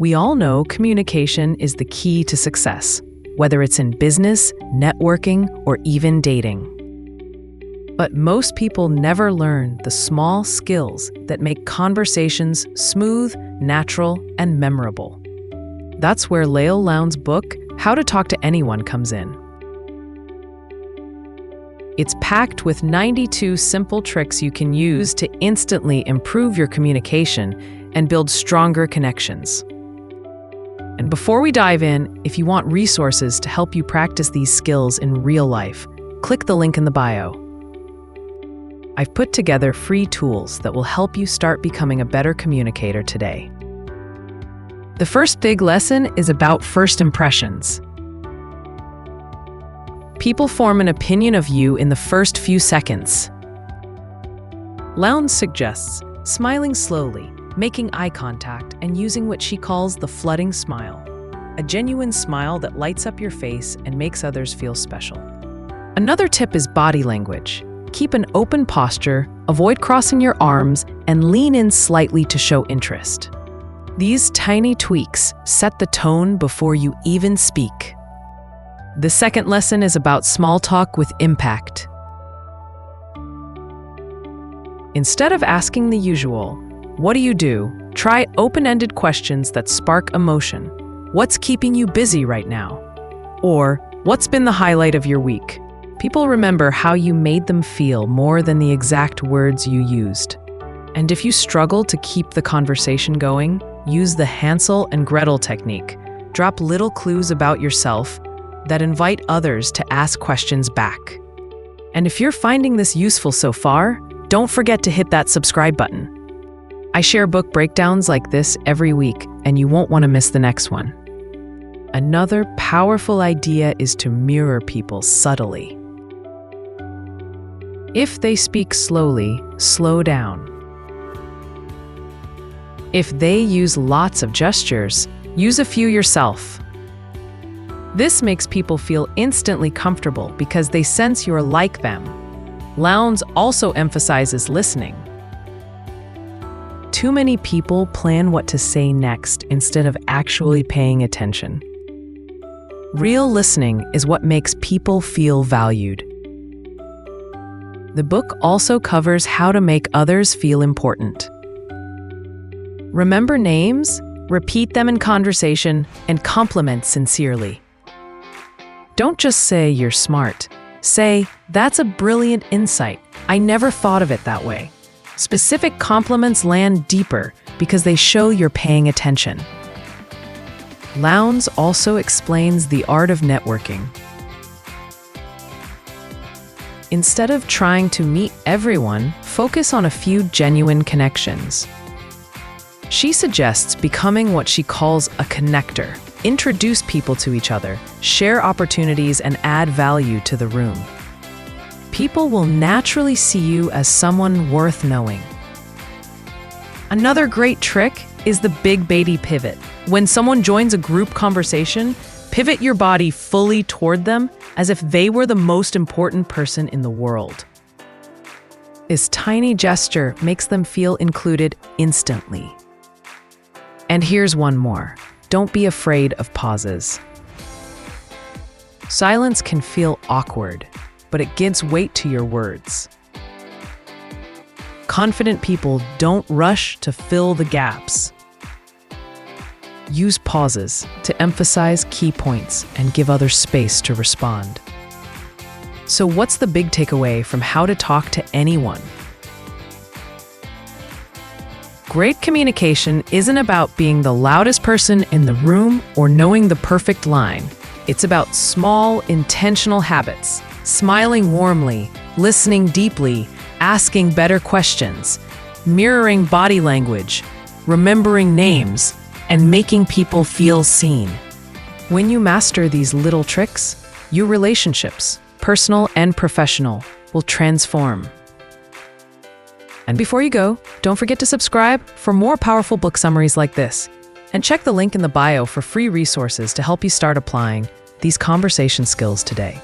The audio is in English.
We all know communication is the key to success, whether it's in business, networking, or even dating. But most people never learn the small skills that make conversations smooth, natural, and memorable. That's where Leil Lowndes' book, How to Talk to Anyone, comes in. It's packed with 92 simple tricks you can use to instantly improve your communication and build stronger connections. And before we dive in, if you want resources to help you practice these skills in real life, click the link in the bio. I've put together free tools that will help you start becoming a better communicator today. The first big lesson is about first impressions. People form an opinion of you in the first few seconds. Lowndes suggests smiling slowly, making eye contact, and using what she calls the flooding smile, a genuine smile that lights up your face and makes others feel special. Another tip is body language. Keep an open posture, avoid crossing your arms, and lean in slightly to show interest. These tiny tweaks set the tone before you even speak. The second lesson is about small talk with impact. Instead of asking the usual, "What do you do?" try open-ended questions that spark emotion. What's keeping you busy right now? Or, what's been the highlight of your week? People remember how you made them feel more than the exact words you used. And if you struggle to keep the conversation going, use the Hansel and Gretel technique. Drop little clues about yourself that invite others to ask questions back. And if you're finding this useful so far, don't forget to hit that subscribe button. I share book breakdowns like this every week, and you won't want to miss the next one. Another powerful idea is to mirror people subtly. If they speak slowly, slow down. If they use lots of gestures, use a few yourself. This makes people feel instantly comfortable because they sense you're like them. Lowndes also emphasizes listening. Too many people plan what to say next instead of actually paying attention. Real listening is what makes people feel valued. The book also covers how to make others feel important. Remember names, repeat them in conversation, and compliment sincerely. Don't just say you're smart. Say, "That's a brilliant insight. I never thought of it that way." Specific compliments land deeper because they show you're paying attention. Lowndes also explains the art of networking. Instead of trying to meet everyone, focus on a few genuine connections. She suggests becoming what she calls a connector. Introduce people to each other, share opportunities, and add value to the room. People will naturally see you as someone worth knowing. Another great trick is the big baby pivot. When someone joins a group conversation, pivot your body fully toward them as if they were the most important person in the world. This tiny gesture makes them feel included instantly. And here's one more. Don't be afraid of pauses. Silence can feel awkward, but it gives weight to your words. Confident people don't rush to fill the gaps. Use pauses to emphasize key points and give others space to respond. So what's the big takeaway from How to Talk to Anyone? Great communication isn't about being the loudest person in the room or knowing the perfect line. It's about small, intentional habits, smiling warmly, listening deeply, asking better questions, mirroring body language, remembering names, and making people feel seen. When you master these little tricks, your relationships, personal and professional, will transform. And before you go, don't forget to subscribe for more powerful book summaries like this. And check the link in the bio for free resources to help you start applying these conversation skills today.